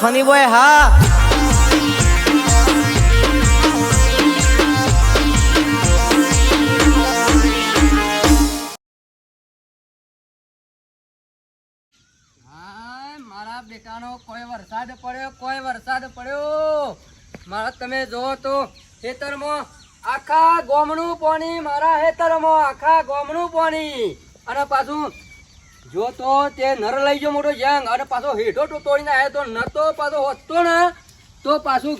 Funny boy હા મારા બેટાનો કોઈ વરસાદ પડ્યો મારા તમે જોવો તો ખેતરમાં આખા ગોમનું પાણી મારા ખેતરમાં આખા ગોમનું પાણી અને પાછું જો તો તે નર લઈ ગયો મોટો જંગ અને પાછો હેઠો તોડીને આવ્યો તો નતો પાછો હોતો ને તો પાછું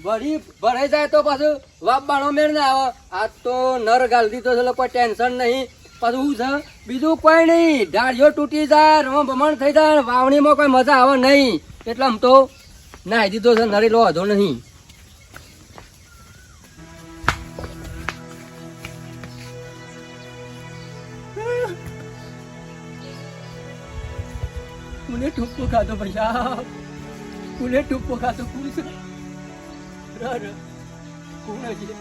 ભરી ભરાઈ જાય તો પાછું વાપ બાણો મેળ ને આવે આ તો નર ગાલ દીધો છે કોઈ ટેન્શન નહીં પાછું શું છે બીજું કોઈ નહીં ડાળીઓ તૂટી જાય રમ ભમણ થઈ જાય વાવણીમાં કોઈ મજા આવે નહીં એટલે આમ તો નાહી દીધો છે નરેલો વાંધો નહીં કોને ટૂંકો ખાતો પૈસા કોને ટૂંકો ખાતો કોણ છે કોણ છે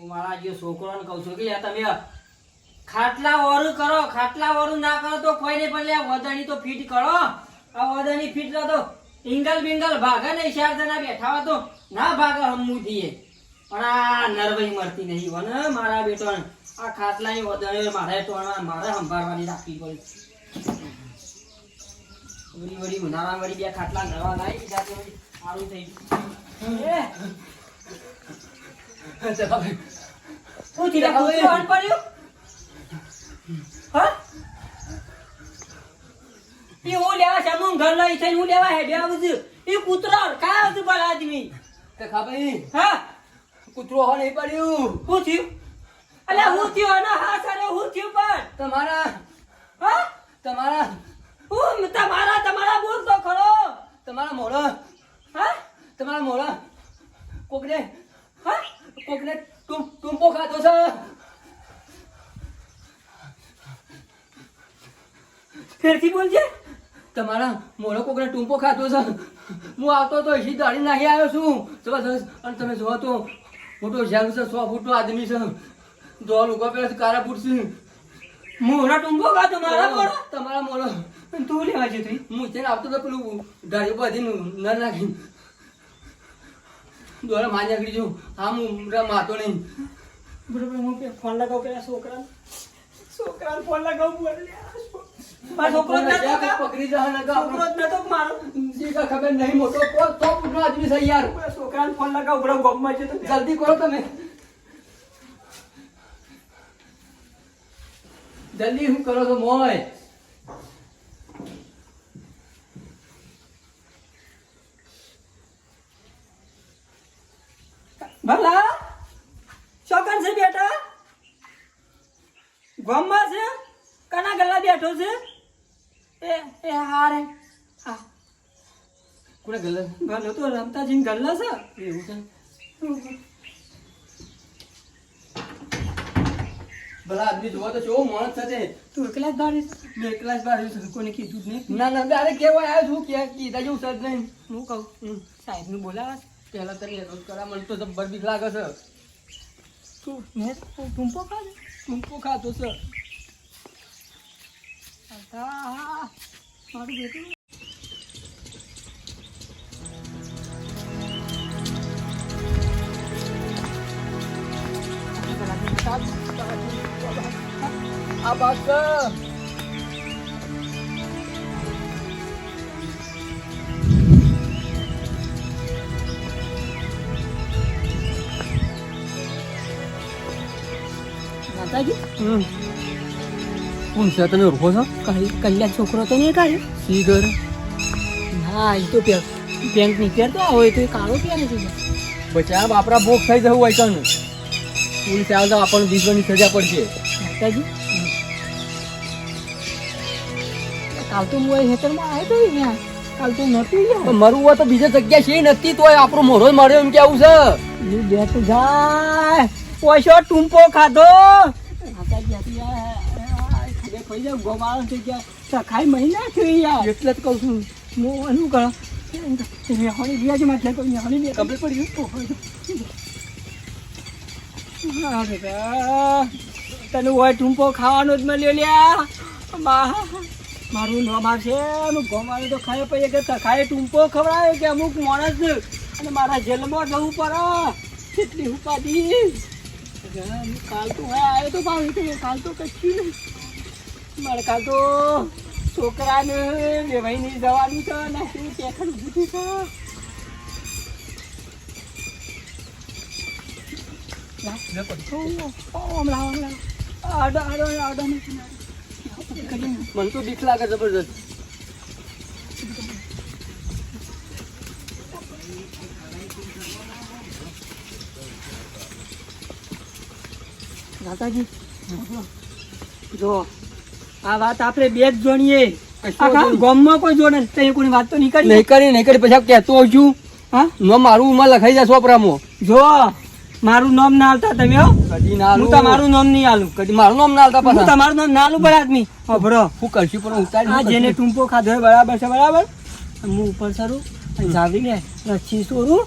મારા જે છોકરાને કહું છું કે તમે ખાટલા વાળું કરો ખાટલા વાળું ના કરો તો કોઈ નહીં પણ આ વદાણી તો ફીટ કરો આ વદાણી ફીટ તો ઇંગલ બિંગલ ભાગે નહીં 4 જણા બેઠા હોય તો ના ભાગે હમું પણ આ નરવઈ મરતી નહીં વને મારા બેટો આ ખાટલાની વદાણી મારે ટોણવા મારે સંભાળવાની રાખવી પડે વળી વળી ઉનાળા વળી બે ખાટલા નરવા લાવી દીધા તો સારું થઈ ગયું હું લેવા છે ઘર લઈ થઈને હું લેવા હે બે બધું એ કૂતરો કા હતું પર આદમી ભાઈ હા કૂતરો હો નહીં પડ્યું શું થયું અલ્યા હું થયું અને હા સરે હું થયું પણ તમારા હા તમારા તમારા બોલ તો ખરો તમારા મોળો હા તમારા મોળો કોકને હા કોકને ટૂંપો ખાતો છે ફેરથી બોલજે તમારા મોળો કોકને ટૂંપો ખાતો છે હું આવતો તો એસી દાડી નાખી આવ્યો છું જબરદસ્ત અને તમે જોવો તો મોટો જંગ છે 100 ફૂટનો આદમી છે દોડ ઉગો પેલા કારા ફૂટ છે મોળો ટૂંપો ખાતો મારા મોળો તમારા મોળો તું લેવા છે તું હું તેને આવતો તો પેલું ગાડી બધી ન નાખી દોડે મારી આગળ જો હા હું માતો નહીં બરોબર હું ફોન લગાવ પેલા છોકરાને ફોન લગાવું બોલે છોકરો પકડી જા છોકરો જ નતો મારો જીગા ખબર નહીં મોટો તો પૂરો આદમી છે યાર છોકરાને ફોન લગાવ બરો ગમમાં છે તો જલ્દી કરો તમે જલ્દી હું કરો તો મોય ભલા શોકન છે બેટા ગમમાં છે કના ગલ્લા બેઠો છે એ હારે હા કોને ગલ્લા ગલ્લો તો રમતાજી ગલ્લા છે એવું છે ભલા આદમી જોવા તો કેવો માણસ છે તું એકલા જ બારી મેં એકલા જ બારી કોને કીધું જ નહીં ના ના તારે કેવા આવ્યો છું કે કીધા જેવું સજ નહીં હું કહું સાહેબનું બોલાવા પહેલા તરી કરા મને તો જબ્બર બીક લાગે છે તું મેં ટૂંપો ખાતો છે હા મારું બેટું આ બાત કોણ છે તમે ઓળખો છો કલ્યાણ છોકરો તો નહીં કાઢ્યો સી ઘર હા એ તો પેન્ટ ની પહેરતો હોય તો એ કાળો પહેરે છે બચા બાપરા ભોગ થઈ જવું હોય કણ પોલીસ આવે તો આપણને 20 વર્ષની સજા પડશે માતાજી કાલ તો હું હેતરમાં આવ્યો તો ને કાલ તો નતું મરવું હોય તો બીજી જગ્યા છે નથી તો આપણો મોઢો મળ્યો એમ કેવું છે બેઠ જાય ઓછો ટૂંપો ખાધો ગોમાળો થઈ ગયા ખાઈ મહિના થઈ યાર એટલે જ કહું છું હું એનું કરો મેહોણી ગયા છે માથે કોઈ મેહોણી કમ્પ્લીટ પડી ગયું તને હોય ટૂંપો ખાવાનો જ મળ્યો લ્યા. મારું નામ આવશે અમુક ગોમાનું તો ખાય પછી કે ખાય ટૂંપો ખવડાવે કે અમુક માણસ અને મારા જેલમાં જવું પડે કેટલી ઉપાધી. કાલ તો આવ્યો તો ભાવ કાલ તો કચ્યું નહીં મારે કાલ તો છોકરાને વેવાઈને જવાનું છે ને શું ટેકન ઉભી છે. મને તો બીક લાગે જબરજસ્ત. દાદાજી જો આ વાત આપણે બે જ જોણીએ. ગામમાં કોઈ જોડે કોઈ વાત તો નહીં કરી પછી કહેતો હોઉં છું. હા મારું ઉંમર લખાઈ જાય છોપરામાં. જો મારું નામ ના આલતા તમે હું તમારું નામ નહીં આલું. કદી મારું નામ ના આલતા હું તમારું નામ ના આલું પર આદમી ભરો હું કરશું પણ ઉતારી જેને ટૂંપો ખાધો હોય બરાબર છે બરાબર. હું ઉપર સરું જાવડી ને રસી સોરું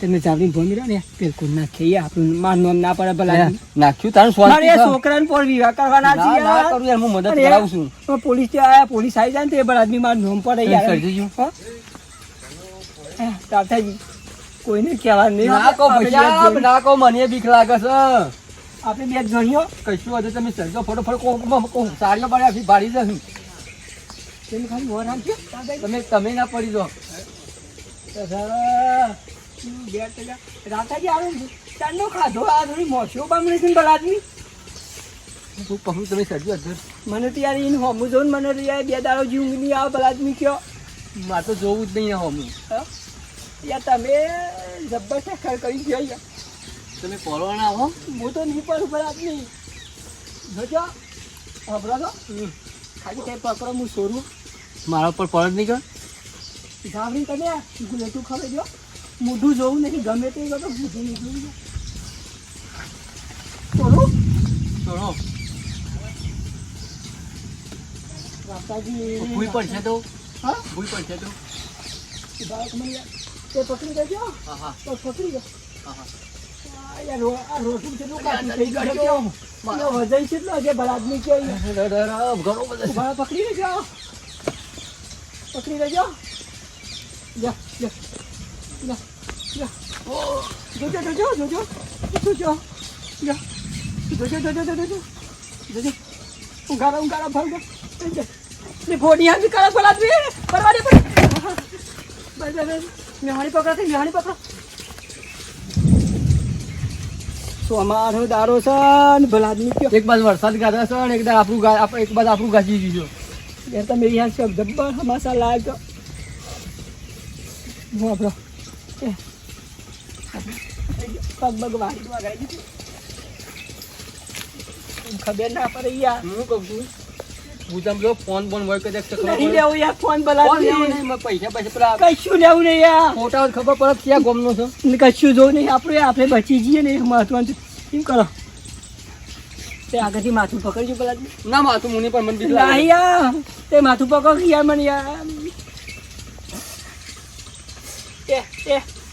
તમે જાવડી ભમી રહ્યો ને બિલકુલ નાખે આપણું મારું નામ ના પડે ભલા નાખ્યું તારું છોકરાને પર વિવાહ કરવાના છે. હું મદદ કરાવું છું. પોલીસ પોલીસ આવી જાય ને તો એ બળ આદમી મારું નામ પડે યાર. તાતાજી કોઈને કહેવા નહીં. ના કહો મને બીક લાગે છે. આપણે બે જણીઓ કશું હતું તમે સરજો ફટોફટ સાડીઓ પાડી ભાડી જશું. તેમ ખાલી વર આપજો તમે ના પડી દો. રાતાજી આવે ને ચાંદનો ખાધો આ થોડી મોછો બામણી છે ને બળ આદમી. તમે સરજો અધર મને તો યાર એને હોમું જોઉં મને તો યાર બે દાડો જીવ નહીં આવે બળ આદમી કયો. મારે તો જોવું જ નહીં હોમું. યાર તમે જબ્બર શેખર કરી ગયો યાર. તમે પોરવાના હો. હું તો નહીં પડું બળ આદમી. જોજો હબરો તો ખાલી કઈ પકડો હું સોરું મારા ઉપર પરત નહીં કર. ગાવડી તમે ગુલેતું ખબર જો મોઢું જોવું નહીં ગમે તે બધું મોઢું નહીં જોવું. સોરું છોડો રાતાજી ભૂઈ પડશે તો હા ભૂઈ પડશે તો તે પકડી દેજો. હા હા તો પકડી દો. હા યાર આ રોટું કેટલું કાઢી થઈ ગયું. વજન કેટલો છે ભલા આદમી કે ઘણો બધો પકડી લેજો પકડી લેજો. જા જા જા જા જોજો જોજો જોજો જોજો જા જોજો જોજો જોજો જોજો ઉંગારા ભર ગયો ને ફોડી આવી કાળા ભલા આદમી પરવાડે પર બસ મેહાણી પકડો. તો અમારો દારો છે ને ભલા આદમી કયો. એક બાજુ વરસાદ ગાધા છે ને એક બાજુ આપણું ગાજી દીધું. યાર તમે યાર છો જબ્બર હમાસા લાગ્યો. હું આપણો પગ વાગી દીધું ખબર ના પડે યાર. હું કહું છું હું તમને ફોન હોય કે નહીં લેવું યાર ફોન ભલા પૈસા પેલા કશું લેવું નહીં યાર. ફોટા ખબર પડે ક્યાં ગોમનો છે. કશું જોવું નહીં આપણે બચી જઈએ ને મહત્વનું એમ કરો. તે આગળથી માથું પકડજો પેલા ના માથું મુની પણ મને બીક નહીં લાગે. યાર તે માથું પકડ યાર મને યાર.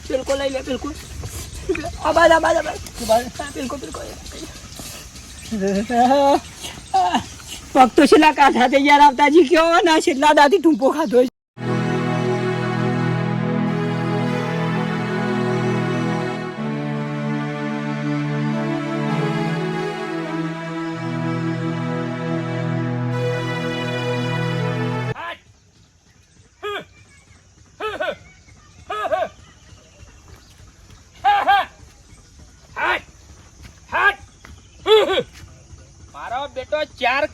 બિલકુલ લઈ લે બિલકુલ આબાદ બિલકુલ પગ તો છેલ્લા કાઢા તે યાર આવતાજી કયો ના છેલ્લા દાદી ટૂંપો ખાધો. મારો બેટો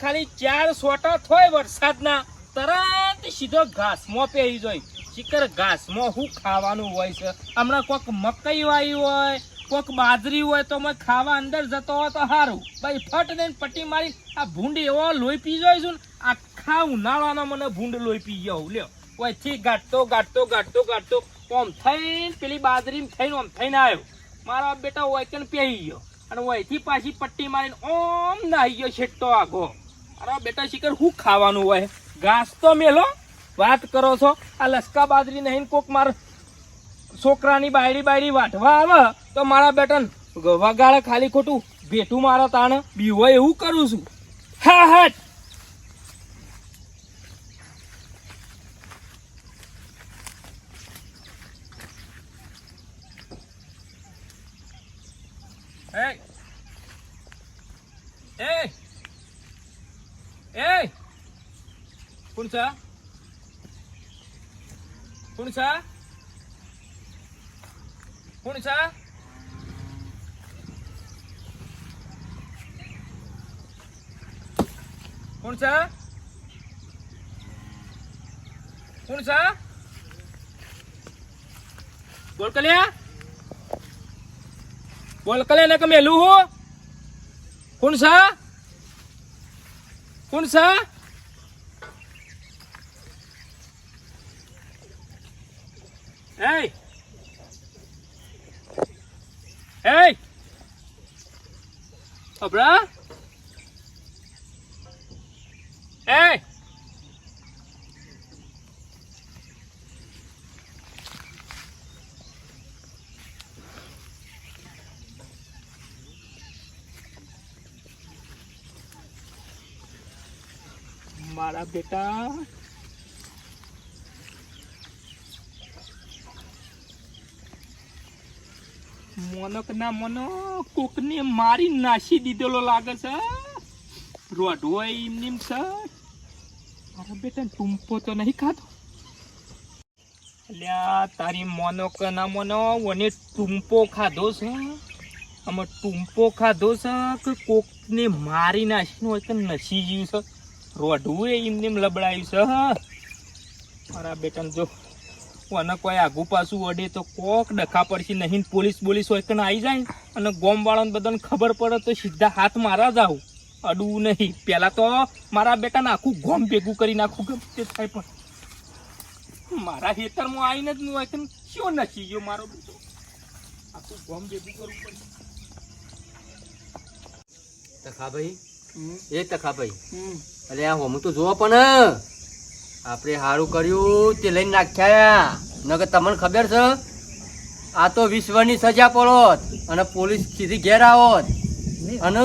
ખાલી ચાર સોટા થોય વરસાદના તરત સીધો ઘાસમાં પહેરી જોઈ. શિકર ઘાસમાં શું ખાવાનું હોય છે. હમણાં કોક મકઈ વાવી હોય કોક બાજરી હોય તો મેં ખાવા અંદર જતો હોય તો સારું. ભાઈ ફટ દઈને પટ્ટી મારી આ ભૂંડ એવો લોહી પી જોઈશું ને આખા ઉનાળાનો મને ભૂંડ લોહી પી ગયો. લ્યો ઓયથી ગાંઠતો ઓમ થઈને પેલી બાજરી થઈને ઓમ થઈને આવ્યો. મારા બેટા ઓયકન પહેરી ગયો અને ઓયથી પાછી પટ્ટી મારીને ઓમ નાહી ગયો છેટતો આગો. અરે બેટા શિકર શું ખાવાનું હોય. ઘાસ તો મેલો વાત કરો છો. આ લસકા બાજરી નહીં કોક માર છોકરાની બાયડી વાટવા આવે તો મારા બેટા વગાડે ખાલી ખોટું ભેટું મારો તાણ બીવો એવું કરું છું. હા હા Hey! Hey! Hey! કોણ છે? કોણ છે? કોણ છે? કોણ છે? કોણ છે? બોલ કલ્યા બોલ કલે ને કે મેલું હું કોણ છે કોણ છે એ એ અબરા એ મારા બેટા મોનક ના મોનો કોકને મારી નાસી દીધેલો લાગે છે. રોડવો એમ છે. મારા બેટા ટૂંપો તો નહીં ખાતો. અલ્યા તારી મોનક ના મોનો ઓને ટૂંપો ખાધો છે. આમાં ટૂંપો ખાધો છે કે કોકને મારી નાસીને હોય કે નસી ગયું છે. રોડવું એમને લબડાયું છે. મારા બેટા જો અને કોઈ આગુ પાછું વડે તો કોક ડખા પડશે નહીં. પોલીસ બોલીસ હોય કે આવી જાય અને ગોમ વાળાને બધાને ખબર પડે તો સીધા હાથ મારા જ આવું અડવું નહીં. પેલા તો મારા બેટાને આખું ગોમ ભેગું કરી નાખું કે તે થાય પણ મારા ખેતરમાં આવીને જ નહીં હોય કે શું નથી ગયો મારો બેટો. આખું ગોમ ભેગું કરવું પડે. તખાભાઈ એ તખાભાઈ અરે આ હોમું તો જોવો પણ આપણે સારું કર્યું તે લઈને નાખ્યા. નકર તમને ખબર છે આ તો વિશ્વની સજા પડોત અને પોલીસ સીધી ઘેર આવત અને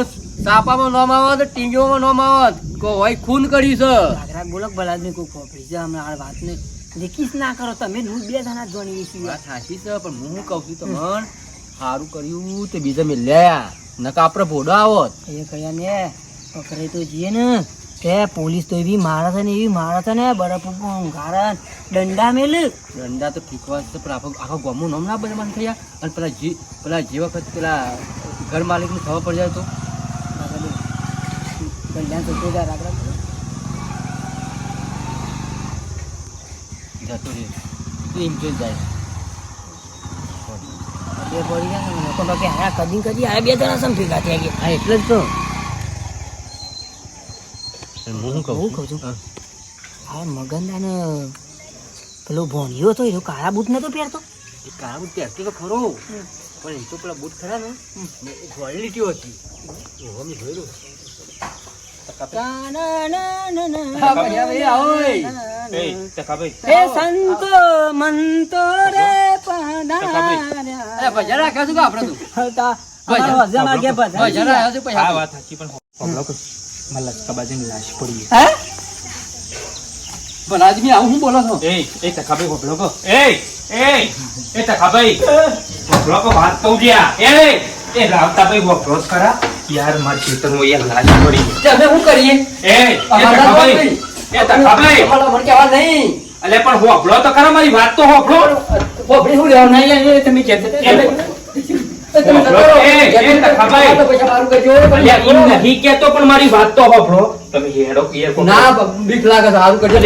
સાપામાં નોમ આવત ટીંગીઓમાં નોમ આવત કો હોય ખૂન કર્યું છે. રાગ બોલક ભલા ને કોઈ ખોપરી છે હમણાં આ વાતને દેખીશ ના કરો તમે. હું બે જણા જોણી છીએ. વાત સાચી છે પણ હું કહું છું તમને સારું કર્યું તે બીજા મિલ્યા નકર આપણે ભોડો આવત. એ કયા ને પકડે તો જઈએ ને તે પોલીસ તો એવી મારે છે ને એવી મારે છે ને બરફ ગારા દંડા મેલ દંડા તો ઠીકવા છે પણ આપણે આખા ગામનું નામ ના બદલવાનું થયા અને પેલા જે વખત પેલા ઘર માલિકને ખબર પડી જાય તો કલ્યાણ તો જતો રહે તો એમ જોઈ જાય બે પડી જાય ને લોકો બાકી આયા કદી આ બે જણા સમ ભેગા થયા ગયા. હા એટલે જ તો હું કહું છું હા મગનદા ને પેલો ભોણિયો તો એ કાળા બૂટ નતો પહેરતો. એ કાળા બૂટ પહેરતો તો ખરો પણ એમ તો પેલા બૂટ ખરા ને એ ક્વોલિટીઓ હતી એવો મેં જોયેલું. સંતો મંતો રે ભજન રાખ્યા છું આપડે લાશ પડી ભલા આદમી આવું હું બોલો છો? એ તખાભાઈ હોબળો કો એ તખાભાઈ હોબળો કો વાત કહું જ્યા એ રાવતાભાઈ હોબળો ખરા યાર માર ખેતરમાં યાર લાશ પડી અમે શું કરીએ? એ તખાભાઈ મને કહેવા નહીં. અલે પણ હોબળો તો ખરા મારી વાત તો હોબળો. હોબળી શું લેવા નહીં તમે કહેતા નહીં કેતો પણ મારી વાત તો હોબળો. તમે હેડો ના બીક લાગે છે સારું કરજો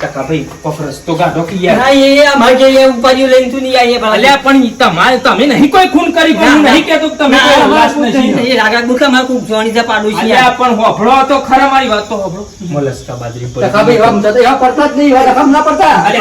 તખાભાઈ રસ્તો કાઢો કે યાર. ના એ અમાર જે એ ઉપાડીઓ લઈને તું નહીં આવીએ અલ્યા પણ તમારે તમે નહીં કોઈ ખૂન કરી પણ હું નહીં કેતો કે તમે કોઈ લાશ નથી. એ રાગા બુકા માં ખૂબ જોણી છે પાડું છે. અલ્યા પણ હોબળો તો ખરા મારી વાત તો હોબળો. મલસ્કા બાજરી પર તખાભાઈ આમ જતો એવા પડતા જ નહીં હોય રકમ ના પડતા. અરે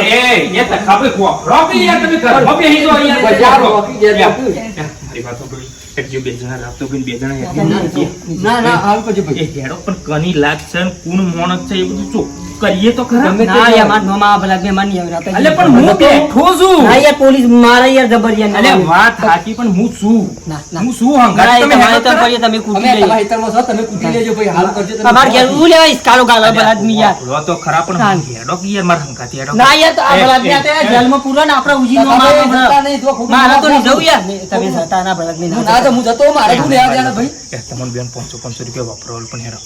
એ તખાભાઈ હોબળો કે યાર તમે ઘરમાં બેહી જો અહીંયા બજાર હોકી દે મારી વાત હોબળો. હેડજો બે જણા રાખતો ભાઈ બે જણા હેડજો. ના ના આવું કરજો ભાઈ. એ હેડો પણ કની લાગ છે ને કોણ મોણસ છે એ બધું ચો કરીએ તો ખરા. ગમે તે ના યાર જાઓ. માર નોમાં ભલા મે માની આવે રાતે અલે પણ હું બેઠો છું. ના યાર પોલીસ મારા યાર જબરિયા અલે વાત સાચી પણ હું છું. ના ના હું શું હંગાત ના, તમે તમારે હેડો તો ખરા? કરીએ તમે કૂટી અમે લઈએ તમારા હિતરમાં છો, તમે કૂટી લેજો ભાઈ. હાલ કરજો તમે. અમાર ઘેર હું લેવા ઇસ્કાલો ગાલો ભલા આદમી યાર લો તો ખરા પણ ના. હું હેડો કે યાર મારા હંગાતી હેડો. ના યાર તો આ એ, ભલા આદમી એ, આતે એ. જેલમાં પૂરો ને આપણે ઉજી નો તમે મારો જતા નહીં, તો ખોટું મારા તો ના નહીં જવું યાર તમે જતા ના ભલા આદમી હું ના તો હું જતો, મારે શું લેવા દેવાના ભાઈ. એ તમને બેન 500 રૂપિયા વાપરવાલું પણ હેડો.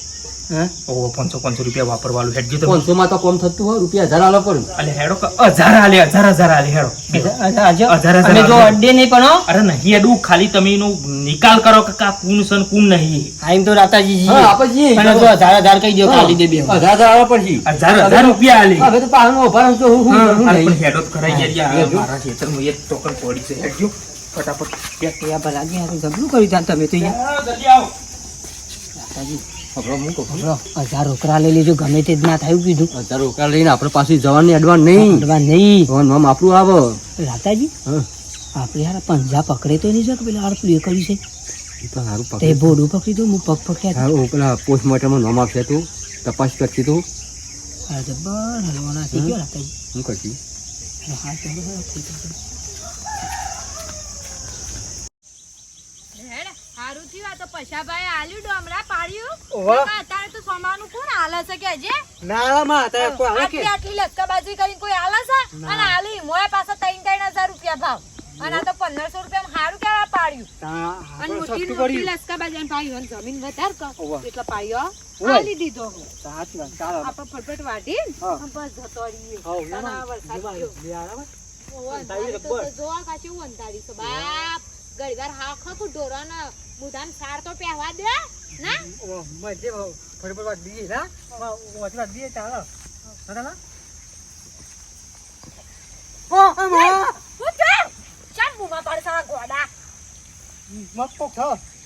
હે ઓહો 500 રૂપિયા વાપરવાલું હેડજો તો. 500 માં તો કોમ થતું હોય, રૂપિયા 1000 આલો પડે. અલે હેડો કે 1000 આલે 1000 આલે હેડો. હજાર અમે જો આલે. અડ્ડે નહીં પણ હો. અરે નહીં હેડું ખાલી તમે એનો નિકાલ કરો કે કા કુણ છે ને કુણ નહીં. હા એમ તો રાતાજી જી હા, આપણે જઈએ. પણ જો હજાર કહી દો ખાલી દે બે 1000 આલો પડશે. 1000 રૂપિયા આલે. હવે તો પાછળ ઉભા રહો છો, હું અરે નહીં. પણ હેડો તો ખરા યાર યાર હેડજો. મારા ખેતરમાં એક ટોકન પડી છે હેડજો ફટાફટ. યાર ભલા આદમી આ તો જબરું કર્યું ત્યાં તમે તો યાર જલ્દી આવો. રાતાજી હવે હું કહું છું. 1000 રોકડા લઈ લેજો ગમે તે જ ના થયું કીધું 1000 રોકડા લઈને આપણે પાછી જવાની એડવાન્સ નહીં. અડવા નહીં ભવન નામ આપણું આવે. રાતાજી હા. આપણે યાર પંજા પકડે તો નહીં જો કે પેલા આડપલું એ કર્યું છે એ તો સારું તે પકડ. બોડું પકડી દઉં હું પગ પકડ્યા હા, હું પેલા પોસ્ટમોર્ટમમાં નામ આપશે તું તપાસ કરતી તું હા જબર હલવાના થઈ ગયો રાતાજી હું કરતી. હા ચાલો ચાલો થઈ ગયું હેડ, હારું થયું આ તો પૈસાભાઈ આલ્યું ડોમરા પાડ્યું ઓહો. નકર અત્યારે તો સોમાનું કોણ હાલે છે કે જે ના માં તારે કોઈ આવે આટલી આટલી લસકાબાજી કરીને કોઈ હાલે છે અને હાલી મોય પાસે 3,000 રૂપિયા ભાવ અને આ તો 1500 રૂપિયામાં હારું કેવા પાડ્યું અને મોટી મોટી લસકાબાજી ભાઈ અને જમીન વધાર ઓહો. એટલે પાયો ઓહો. હાલી દીધો હું સાચી વાત ચાલો આપણે ફટફટ વાઢી હા. બસ જતો રહીએ હાઉ, અને આ વરસાદ થયો. ઓહો, અંધારી તો જોવા કાચી હું અંધારી છે બાપ ઘડીવાર હા ખકુ ઢોરાને બુધાન સાર તો પહેવા દે ના હું છે ચાલ બુમા પાડ સારા ગોડા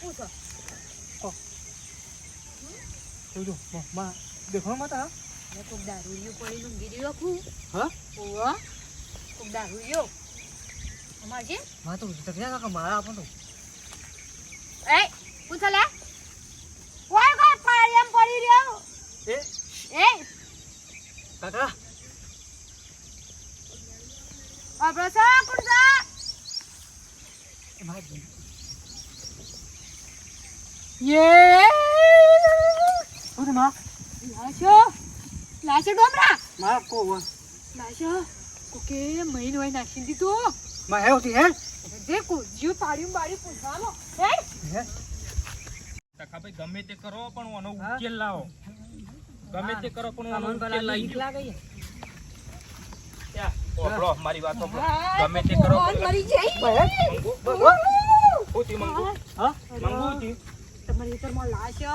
હું છે કોક દારૂડિયું પડી લૂંગી દીધો ખું હા? ઓહો કોક દારૂડિયો અમાર છે એ પૂછો લે કોઈ કોઈ પાડી એમ પડી રહ્યો એ આપણો સા કુંડા યે લાશો લાશો ડોમરા લાશો કોકે મહિન હોય નાખી દીધું દેખો જીવ પાડ્યું બાડી પૂછવાનો હે ભાઈ ગમે તે કરો પણ ઓનો ઉકેલ લાવો. ગમે તે કરો પણ ઓનો ઉકેલ લઈ યા ઓબળો મારી વાત ઓબળો. ગમે તે કરો કોણ પણ મરી જાય ઉતી મંગુ મંગુ ઉતી. તમારી ઘરમાં લાશો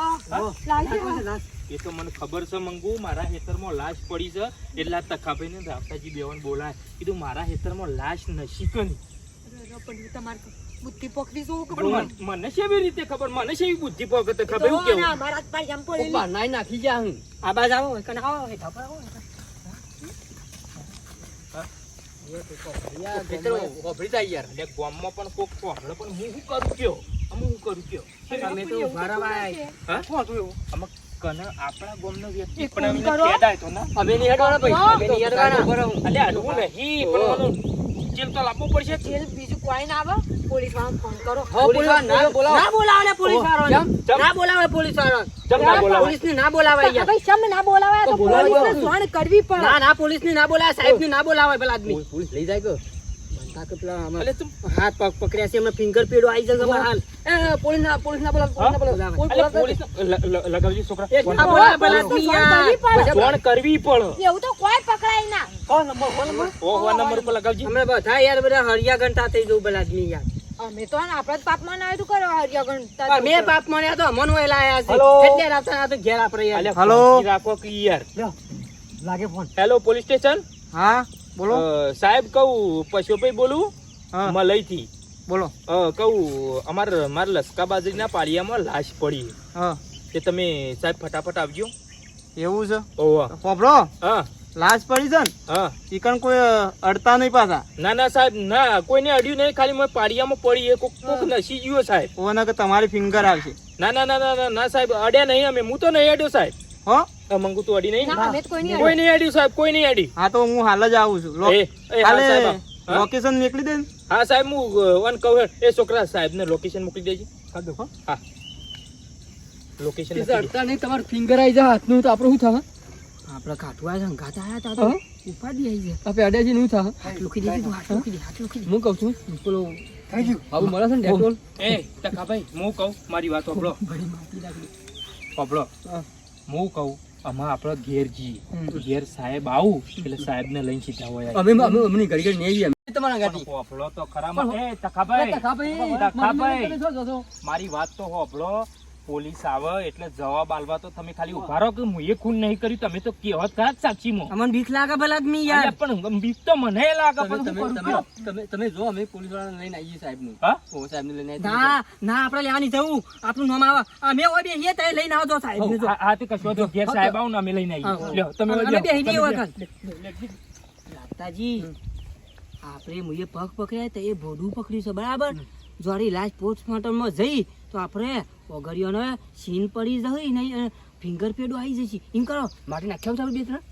એ તો મને ખબર છે મંગુ મારા હેતરમાં લાશ પડી છે એટલે આ તખાભાઈ ને રાવતાજી બેવન બોલાય કીધું મારા હેતરમાં લાશ નશી કની. પણ તમારે બુદ્ધિ પકડી શું પણ મને શેવી રીતે ખબર મને શેવી બુદ્ધિ પકડે ખબર એવું કેવું મારા પર જમ કોક પડેલી બહાર નાઈ નાખી જા હું. આ બાજ આવો કને આવો હેઠા પર આવો યાર, ખેતરો વાપરી જાય યાર. એટલે ગામમાં પણ કોક કોહળે પણ હું શું કરું કયો હું કરું કયો તમે તો ભરાવાય હા કોણ હતું એવું આમાં કને આપણા ગામનો વ્યક્તિ એક પણ અમને ફોન કરો. કેદાય તો ના અમે નહીં હેડવાના ભાઈ. અમે નહીં હેડવાના. ઉભો રહો. અલે અડવું નહીં પણ મને ઉકેલ તો લાવવો પડશે જેલ બીજું કોઈ ના આવે પોલીસ વાળાને ફોન કરો હા, પોલીસ વાળા ના બોલાવો. ના બોલાવે પોલીસ વાળાને કેમ? ના બોલાવે પોલીસ વાળાને જમ ના બોલાવાય. પોલીસ ની ના બોલાવે યાર ભાઈ શમ ના બોલાવાય તો તો બોલાવી પોલીસને દો. જાણ કરવી પડે ના ના પોલીસ ની ના બોલાવે સાહેબ ની ના બોલાવે પેલા આદમી પોલીસ લઈ જાય કે? બનતા કે પેલા અમે અલે તું હાથ પગ પકડ્યા છે એમને ફિંગર પેડો આવી જશે અમારા હાલ પોલીસ ના બોલાવો, પોલીસ ના બોલાવો. અલે પોલીસ લગાવજી છોકરા એક ફોન ના કરો. બોલાવે પેલા પોલીસને આદમી જાણ કરવી પડે ફોન કરવી પડે એવું તો કોઈ પકડાય ના ઓહો નંબર ઉપર લગાવજી અમે બધા યાર બધા હરિયા ઘંટા થઈ જવું પેલા આદમી યાર અમે તો આપણે જ પાપમાં ના આવ્યું કરો હરિયા મેં બાપ મને તો મન હોય લાયા છે હલો. એટલે રાતે આ તો ઘેર આપણે અલે યાર ફોન રાખો કે યાર લાગે ફોન હેલો પોલીસ સ્ટેશન હા સાહેબ કહું પશુભાઈ બોલું હા. મલઈથી બોલો કહું મારા લસકા બાજરીના પાળિયામાં લાશ પડી હા તે તમે સાહેબ ફટાફટ આવજો એવું છે ઓવા પોપડો હા લાશ પડી છે ને હા ચિકન કોઈ અડતા નહીં પાછા. ના ના સાહેબ ના કોઈને અડ્યું નહીં ખાલી મેં પાડિયામાં પડી એ કોક નસી ગયો સાહેબ. ઓને કે તમારી ફિંગર આવશે. ના ના ના ના ના ના સાહેબ અડ્યા નહીં અમે હું તો નહીં અડ્યો સાહેબ. હો મંગુ તું અડી નહીં ના અમે તો કોઈ નહીં કોઈ નહીં અડ્યું સાહેબ કોઈ નહીં અડી. હા તો હું હાલ જ આવું છું. એ હા સાહેબ હા? લોકેશન મોકલી દે ને. હા સાહેબ હું વન કહું એ છોકરા સાહેબ ને લોકેશન મોકલી દેજે. હા લોકેશન અડતા નહીં તમારું ફિંગર આવી જાય હાથનું તો આપણું શું થાય આપણે કાઠું આવ્યા છે ઘાતા આવ્યા તા તો ઉપાડી આવી જાય. આપણે અડ્યા છે શું થાય હાથ લુખી દેજે તું, હાથ લુખી દે, હાથ લુખી દે. હું કહું છું પેલો આવું મળે છે ને ડેટોલ એ ટકાભાઈ હું કહું મારી વાત સાંભળો સાંભળો હું કહું આમાં આપણે ઘેર જઈએ ઘેર સાહેબ આવું એટલે સાહેબ ને લઈને સીધા હોય અમે ઘડી ઘડી નહીં આવીએ અમે તમારા ગાડી હોભળો તો ખરા એ ટકાભાઈ મારી વાત તો હોભળો પોલીસ આવે એટલે જવાબ આલવા તો તમે ખાલી ઉભા રહો કે હું એ ખૂન નહીં કર્યું તમે તો કહેવત ખરા સાક્ષી માં અમને બીક લાગે ભલા આદમી યાર. પણ બીક તો મને લાગે પણ શું કરું? તમે જો અમે પોલીસ વાળાને લઈને આવીએ સાહેબ નું હા સાહેબ ને લઈને ના ના આપણે લેવાની જવું આપણું નામ આવે અમે હોય બેહીએ તો લઈને આવજો સાહેબ ને જો. હા તે કશો તો ઘેર સાહેબ આવું ને અમે લઈને આવીએ લ્યો તમે અમે લ્યો. બેહી જઈએ વખત. લાતાજી આપણે મુએ પગ પકડ્યા તો એ ભોડું પકડ્યું છે બરાબર. જોડી લાસ્ટ પોસ્ટમોર્ટમમાં જઈ તો આપણે ઓગળીઓને સીન પડી જઈ નહીં ફિંગર પેડો આવી જશે એમ કરો માટે નાખ્યા ચાલુ બે ત્રણ